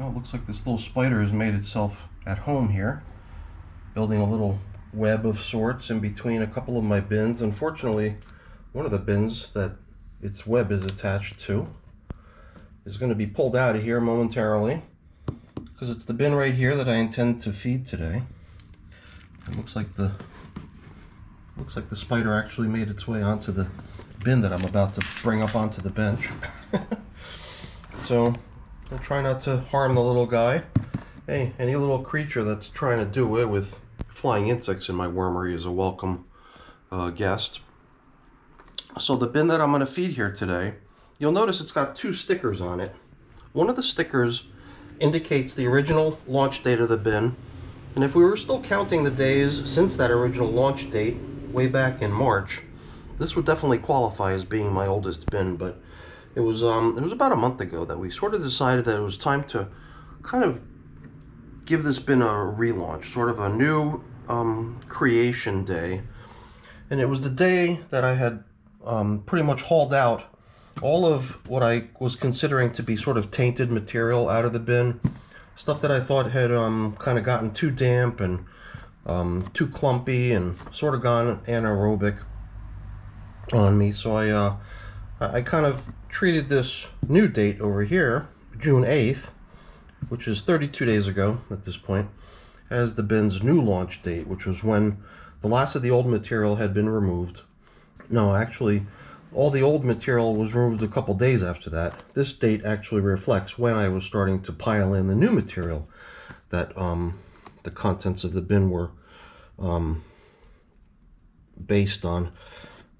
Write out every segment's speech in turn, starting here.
Well, it looks like this little spider has made itself at home here, building a little web of sorts in between a couple of my bins. Unfortunately, one of the bins that its web is attached to is going to be pulled out of here momentarily because it's the bin right here that I intend to feed today. It looks like the spider actually made its way onto the bin that I'm about to bring up onto the bench. So I'll try not to harm the little guy. Hey, any little creature that's trying to do away with flying insects in my wormery is a welcome guest. So the bin that I'm going to feed here today, you'll notice it's got two stickers on it. One of the stickers indicates the original launch date of the bin, and if we were still counting the days since that original launch date way back in March, this would definitely qualify as being my oldest bin. But it was about a month ago that we sort of decided that it was time to kind of give this bin a relaunch, sort of a new creation day. And it was the day that I had pretty much hauled out all of what I was considering to be sort of tainted material out of the bin, stuff that I thought had kind of gotten too damp and too clumpy and sort of gone anaerobic on me. So I kind of treated this new date over here, June 8th, which is 32 days ago at this point, as the bin's new launch date, which was when the last of the old material had been removed. No, actually, all the old material was removed a couple days after that. This date actually reflects when I was starting to pile in the new material that the contents of the bin were based on.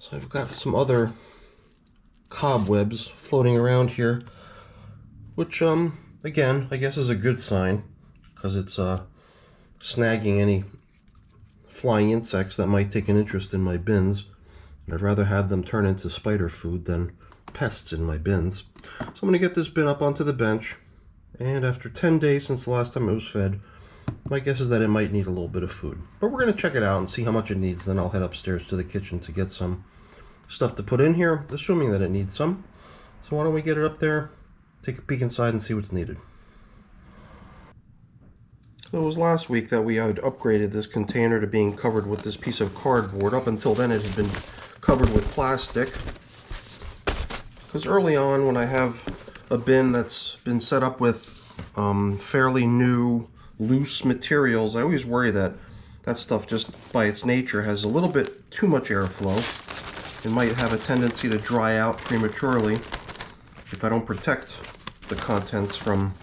So I've got some other cobwebs floating around here, which again, I guess is a good sign because it's snagging any flying insects that might take an interest in my bins. I'd rather have them turn into spider food than pests in my bins. So I'm going to get this bin up onto the bench, and after 10 days since the last time it was fed, my guess is that it might need a little bit of food. But we're going to check it out and see how much it needs, then I'll head upstairs to the kitchen to get some stuff to put in here, assuming that it needs some. So why don't we get it up there, take a peek inside and see what's needed. So it was last week that we had upgraded this container to being covered with this piece of cardboard. Up until then it had been covered with plastic, because early on when I have a bin that's been set up with fairly new loose materials, I always worry that that stuff just by its nature has a little bit too much airflow. It might have a tendency to dry out prematurely if I don't protect the contents from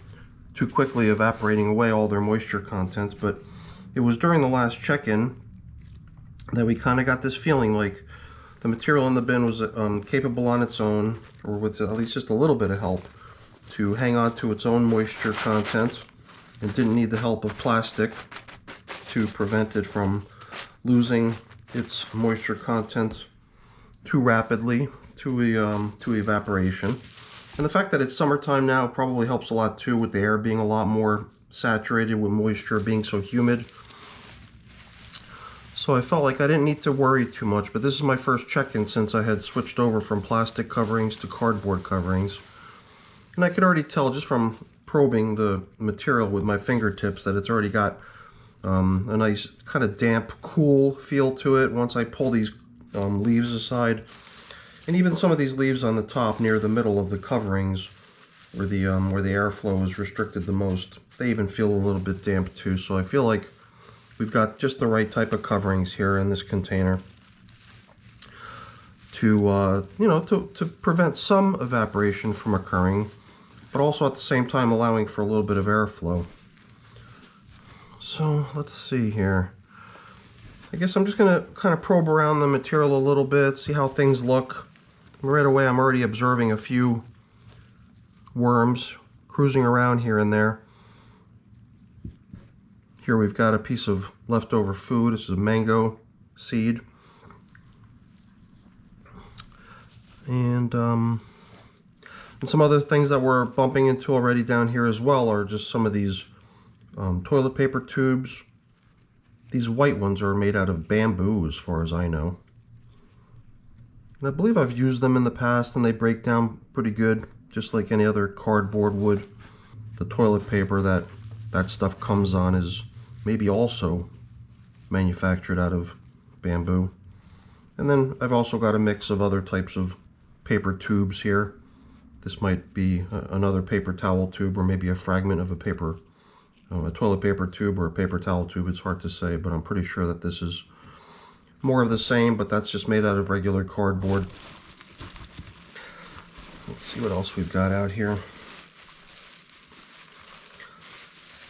too quickly evaporating away all their moisture content. But it was during the last check-in that we kind of got this feeling like the material in the bin was capable on its own, or with at least just a little bit of help, to hang on to its own moisture content, and didn't need the help of plastic to prevent it from losing its moisture content too rapidly to evaporation. And the fact that it's summertime now probably helps a lot too, with the air being a lot more saturated with moisture, being so humid. So I felt like I didn't need to worry too much, but this is my first check-in since I had switched over from plastic coverings to cardboard coverings. And I could already tell just from probing the material with my fingertips that it's already got a nice kind of damp, cool feel to it once I pull these leaves aside. And even some of these leaves on the top near the middle of the coverings where the airflow is restricted the most, they even feel a little bit damp too. So I feel like we've got just the right type of coverings here in this container to to prevent some evaporation from occurring, but also at the same time allowing for a little bit of airflow. So let's see here. I guess I'm just going to kind of probe around the material a little bit, see how things look. Right away I'm already observing a few worms cruising around here and there. Here we've got a piece of leftover food. This is a mango seed. And some other things that we're bumping into already down here as well are just some of these toilet paper tubes. These white ones are made out of bamboo as far as I know. And I believe I've used them in the past and they break down pretty good, just like any other cardboard would. the toilet paper that stuff comes on is maybe also manufactured out of bamboo. And then I've also got a mix of other types of paper tubes here. This might be another paper towel tube, or maybe a fragment of a toilet paper tube or a paper towel tube. It's hard to say, but I'm pretty sure that this is more of the same, but that's just made out of regular cardboard. Let's see what else we've got out here.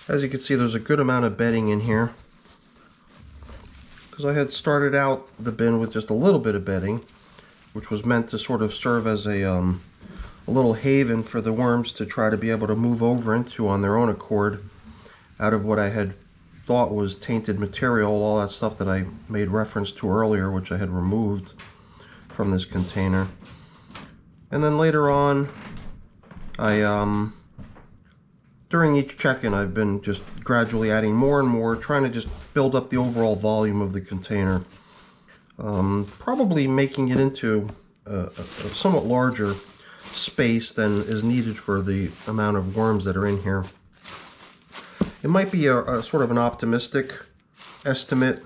As you can see, there's a good amount of bedding in here, because I had started out the bin with just a little bit of bedding, which was meant to sort of serve as a little haven for the worms to try to be able to move over into on their own accord, out of what I had thought was tainted material, all that stuff that I made reference to earlier, which I had removed from this container. And then later on, during each check-in, I've been just gradually adding more and more, trying to just build up the overall volume of the container. Probably making it into a somewhat larger space than is needed for the amount of worms that are in here. It might be a sort of an optimistic estimate,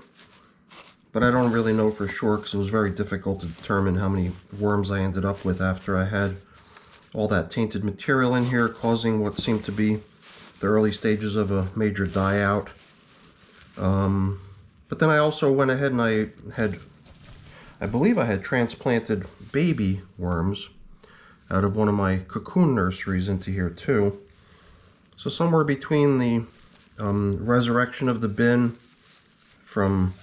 but I don't really know for sure, because it was very difficult to determine how many worms I ended up with after I had all that tainted material in here, causing what seemed to be the early stages of a major die out. But then I also went ahead and I believe I had transplanted baby worms out of one of my cocoon nurseries into here too. So somewhere between the resurrection of the bin from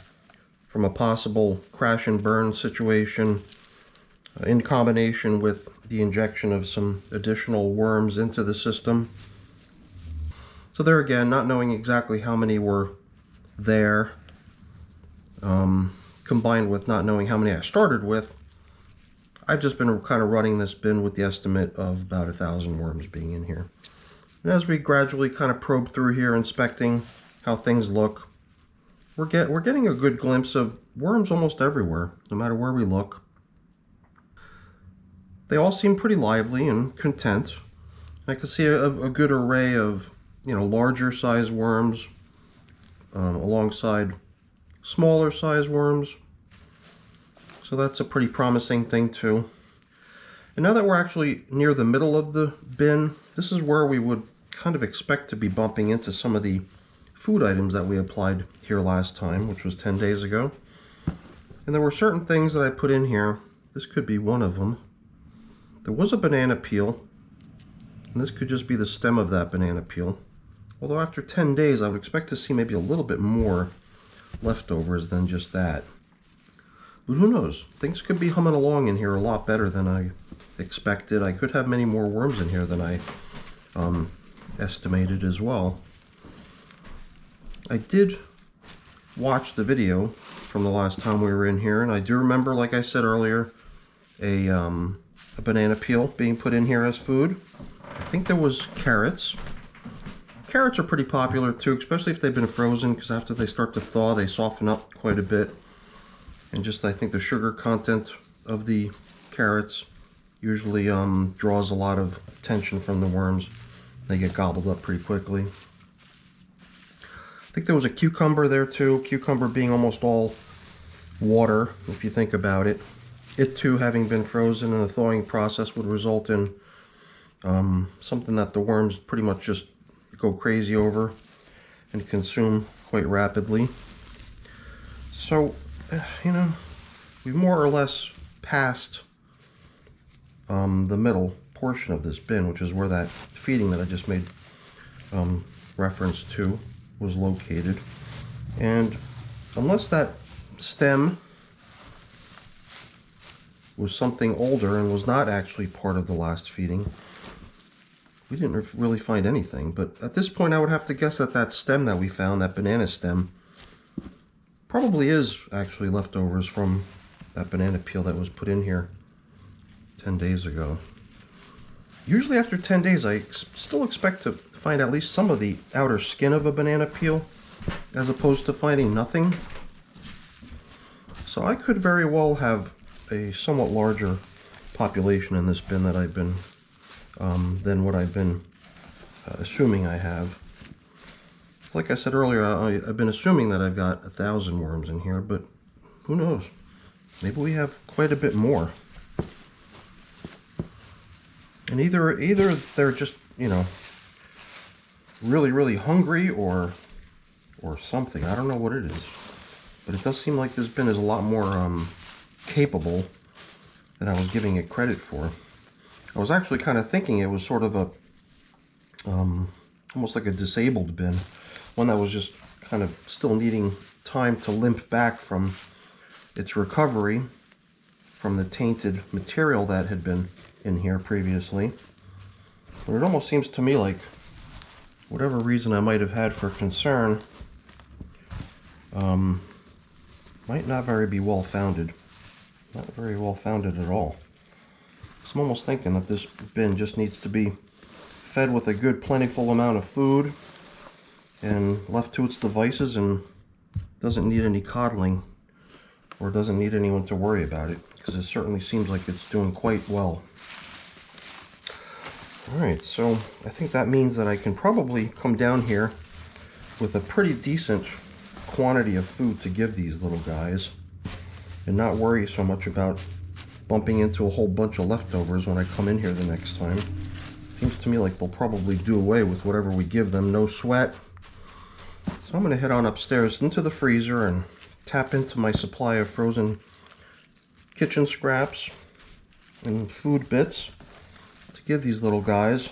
a possible crash and burn situation, in combination with the injection of some additional worms into the system. So there again, not knowing exactly how many were there, combined with not knowing how many I started with, I've just been kind of running this bin with the estimate of about 1,000 worms being in here. And as we gradually kind of probe through here, inspecting how things look, we're getting a good glimpse of worms almost everywhere, no matter where we look. They all seem pretty lively and content. I can see a good array of, larger size worms alongside smaller size worms. So that's a pretty promising thing too. And now that we're actually near the middle of the bin, this is where we would kind of expect to be bumping into some of the food items that we applied here last time, which was 10 days ago. And there were certain things that I put in here. This could be one of them. There was a banana peel, and this could just be the stem of that banana peel. Although after 10 days, I would expect to see maybe a little bit more leftovers than just that. But who knows? Things could be humming along in here a lot better than I expected. I could have many more worms in here than I estimated as well. I did watch the video from the last time we were in here, and I do remember, like I said earlier, a banana peel being put in here as food. I think there was carrots. Carrots are pretty popular too, especially if they've been frozen, because after they start to thaw, they soften up quite a bit. And just, I think the sugar content of the carrots usually draws a lot of attention from the worms. They get gobbled up pretty quickly. I think there was a cucumber there too, cucumber being almost all water, if you think about it. It too, having been frozen in the thawing process, would result in something that the worms pretty much just go crazy over and consume quite rapidly. So, we've more or less passed the middle portion of this bin, which is where that feeding that I just made reference to was located. And unless that stem was something older and was not actually part of the last feeding, we didn't really find anything. But at this point, I would have to guess that that stem that we found, that banana stem, probably is actually leftovers from that banana peel that was put in here 10 days ago. Usually after 10 days, I still expect to find at least some of the outer skin of a banana peel, as opposed to finding nothing. So I could very well have a somewhat larger population in this bin that I've been than what I've been assuming I have. Like I said earlier, I've been assuming that I've got 1,000 worms in here, but who knows? Maybe we have quite a bit more. And either they're just, you know, really, really hungry or something. I don't know what it is. But it does seem like this bin is a lot more capable than I was giving it credit for. I was actually kind of thinking it was sort of a, almost like a disabled bin. One that was just kind of still needing time to limp back from its recovery from the tainted material that had been in here previously. But it almost seems to me like whatever reason I might have had for concern might not be well founded. Not very well founded at all. So I'm almost thinking that this bin just needs to be fed with a good plentiful amount of food and left to its devices and doesn't need any coddling or doesn't need anyone to worry about it, because it certainly seems like it's doing quite well. Alright, so I think that means that I can probably come down here with a pretty decent quantity of food to give these little guys and not worry so much about bumping into a whole bunch of leftovers when I come in here the next time. Seems to me like they'll probably do away with whatever we give them, no sweat. So I'm going to head on upstairs into the freezer and tap into my supply of frozen kitchen scraps and food bits to give these little guys.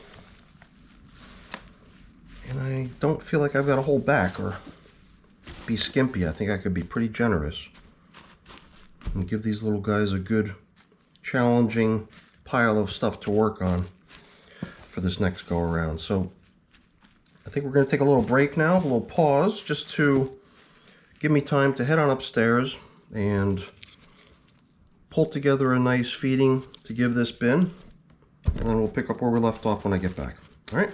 And I don't feel like I've got to hold back or be skimpy. I think I could be pretty generous and give these little guys a good, challenging pile of stuff to work on for this next go around. So I think we're going to take a little break now, a little pause, just to give me time to head on upstairs and pull together a nice feeding to give this bin, and then we'll pick up where we left off when I get back. All right,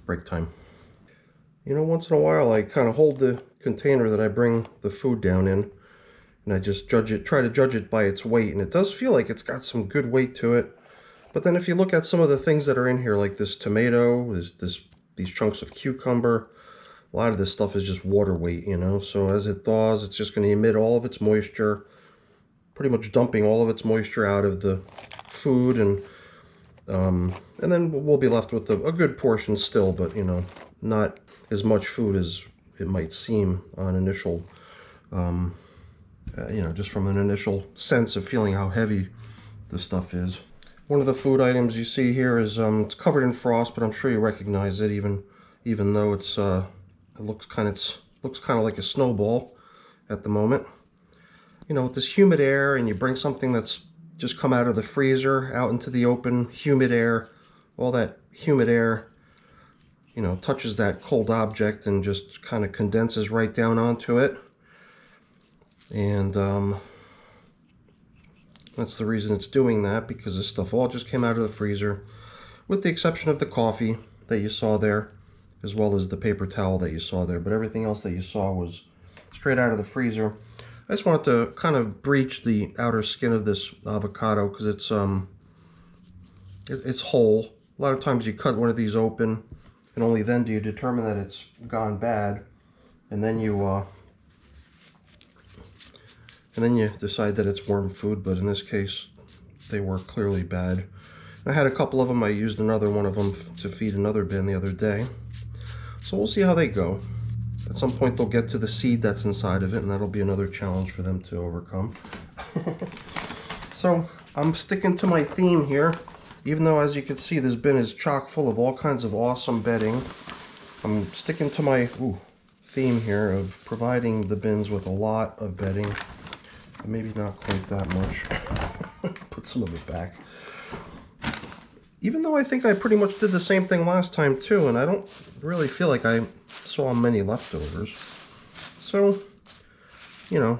break time. You know, once in a while I kind of hold the container that I bring the food down in, and I just try to judge it by its weight, and it does feel like it's got some good weight to it. But then if you look at some of the things that are in here, like this tomato, these chunks of cucumber, a lot of this stuff is just water weight, you know. So as it thaws, it's just going to emit all of its moisture, pretty much dumping all of its moisture out of the food, and then we'll be left with a good portion still, but you know, not as much food as it might seem on initial, you know, just from an initial sense of feeling how heavy the stuff is. One of the food items you see here is it's covered in frost, but I'm sure you recognize it, even though it's it looks kind of like a snowball at the moment. You know, with this humid air, and you bring something that's just come out of the freezer out into the open, humid air, all that humid air, you know, touches that cold object and just kind of condenses right down onto it. And that's the reason it's doing that, because this stuff all just came out of the freezer, with the exception of the coffee that you saw there, as well as the paper towel that you saw there. But everything else that you saw was straight out of the freezer. I just wanted to kind of breach the outer skin of this avocado, because it's whole. A lot of times you cut one of these open, and only then do you determine that it's gone bad, and then you decide that it's worm food. But in this case, they were clearly bad. I had a couple of them. I used another one of them to feed another bin the other day. So we'll see how they go. At some point they'll get to the seed that's inside of it, and that'll be another challenge for them to overcome. So I'm sticking to my theme here, even though, as you can see, this bin is chock full of all kinds of awesome bedding. I'm sticking to my theme here of providing the bins with a lot of bedding. Maybe not quite that much. Put some of it back. Even though I think I pretty much did the same thing last time too, and I don't really feel like I saw many leftovers. So, you know,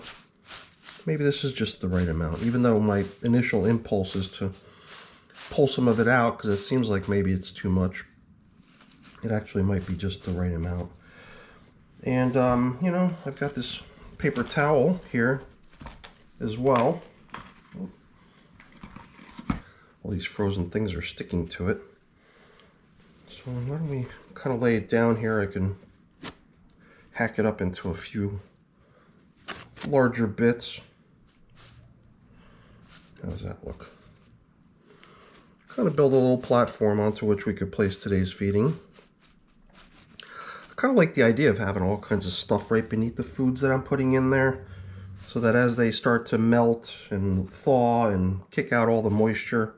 maybe this is just the right amount, even though my initial impulse is to pull some of it out, because it seems like maybe it's too much. It actually might be just the right amount. And, you know, I've got this paper towel here as well. All these frozen things are sticking to it. So So why don't we kind of lay it down here? I can hack it up into a few larger bits. How does that look? Kind of build a little platform onto which we could place today's feeding. I kind of like the idea of having all kinds of stuff right beneath the foods that I'm putting in there, so that as they start to melt and thaw and kick out all the moisture,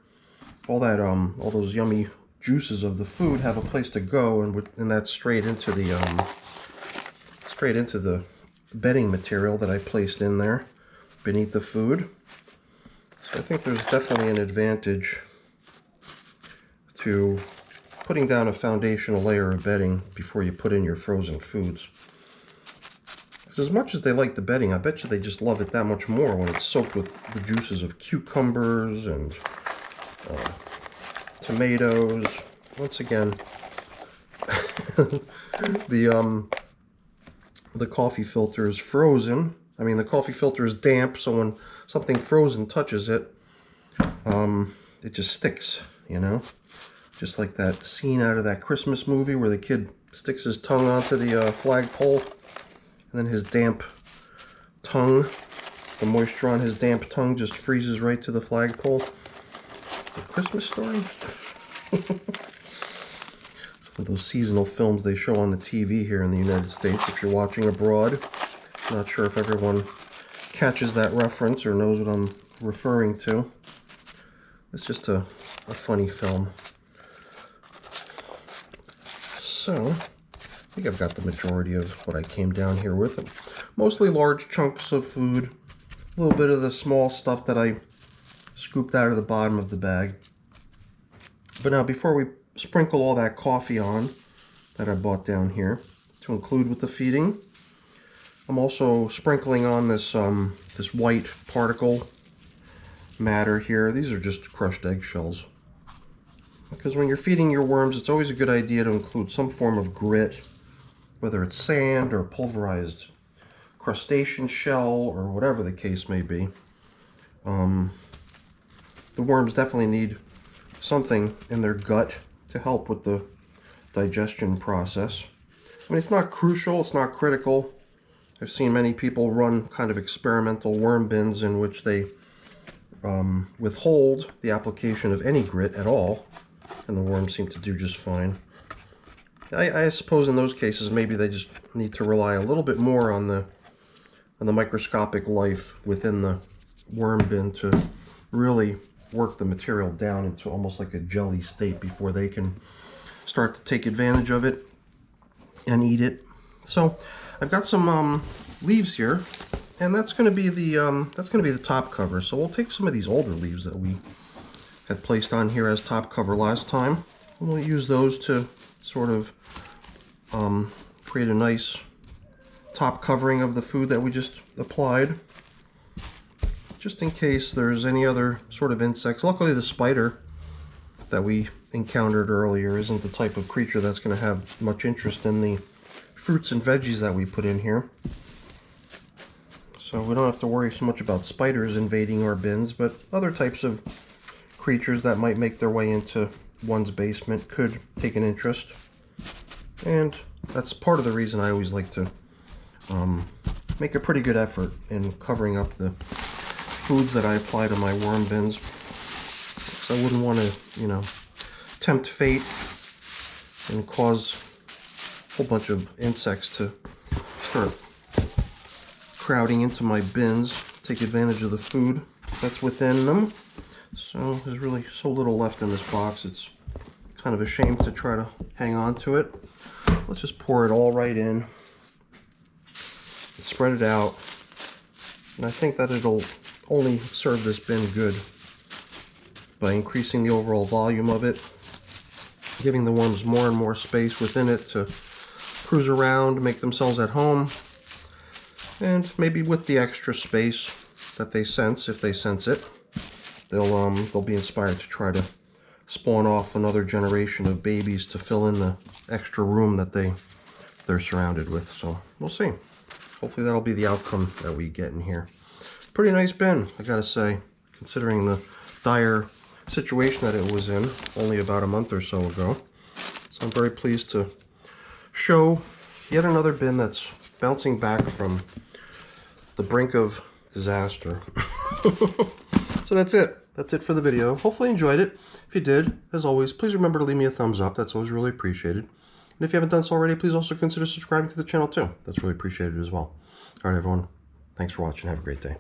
all those yummy juices of the food have a place to go, and that's straight into the bedding material that I placed in there beneath the food. So I think there's definitely an advantage to putting down a foundational layer of bedding before you put in your frozen foods. Because as much as they like the bedding, I bet you they just love it that much more when it's soaked with the juices of cucumbers and tomatoes. Once again, the coffee filter is frozen. I mean, the coffee filter is damp, so when something frozen touches it, it just sticks, you know? Just like that scene out of that Christmas movie where the kid sticks his tongue onto the flagpole, and then his damp tongue, the moisture on his damp tongue just freezes right to the flagpole. It's a Christmas Story? It's one of those seasonal films they show on the TV here in the United States if you're watching abroad. Not sure if everyone catches that reference or knows what I'm referring to. It's just a funny film. So, I think I've got the majority of what I came down here with. Mostly large chunks of food. A little bit of the small stuff that I scooped out of the bottom of the bag. But now, before we sprinkle all that coffee on that I bought down here to include with the feeding, I'm also sprinkling on this this white particle matter here. These are just crushed eggshells. Because when you're feeding your worms, it's always a good idea to include some form of grit, whether it's sand or pulverized crustacean shell or whatever the case may be. The worms definitely need something in their gut to help with the digestion process. I mean, it's not crucial, it's not critical. I've seen many people run kind of experimental worm bins in which they withhold the application of any grit at all, and the worms seem to do just fine. I suppose in those cases maybe they just need to rely a little bit more on the microscopic life within the worm bin to really work the material down into almost like a jelly state before they can start to take advantage of it and eat it. So I've got some leaves here, and that's going to be the top cover. So we'll take some of these older leaves that we had placed on here as top cover last time, and we'll use those to sort of create a nice top covering of the food that we just applied, just in case there's any other sort of insects. Luckily, the spider that we encountered earlier isn't the type of creature that's going to have much interest in the fruits and veggies that we put in here. So we don't have to worry so much about spiders invading our bins, but other types of creatures that might make their way into one's basement could take an interest. And that's part of the reason I always like to make a pretty good effort in covering up the foods that I apply to my worm bins. So I wouldn't want to, you know, tempt fate and cause a whole bunch of insects to start crowding into my bins, take advantage of the food that's within them. So there's really so little left in this box, it's kind of a shame to try to hang on to it. Let's just pour it all right in, spread it out, and I think that it'll only serve this bin good by increasing the overall volume of it, giving the worms more and more space within it to cruise around, make themselves at home, and maybe with the extra space that they sense, if they sense it, they'll be inspired to try to spawn off another generation of babies to fill in the extra room that they're surrounded with. So we'll see. Hopefully that'll be the outcome that we get in here. Pretty nice bin, I gotta say, considering the dire situation that it was in only about a month or so ago. So I'm very pleased to show yet another bin that's bouncing back from the brink of disaster. So that's it. That's it for the video. Hopefully you enjoyed it. If you did, as always, please remember to leave me a thumbs up. That's always really appreciated. And if you haven't done so already, please also consider subscribing to the channel too. That's really appreciated as well. All right, everyone. Thanks for watching. Have a great day.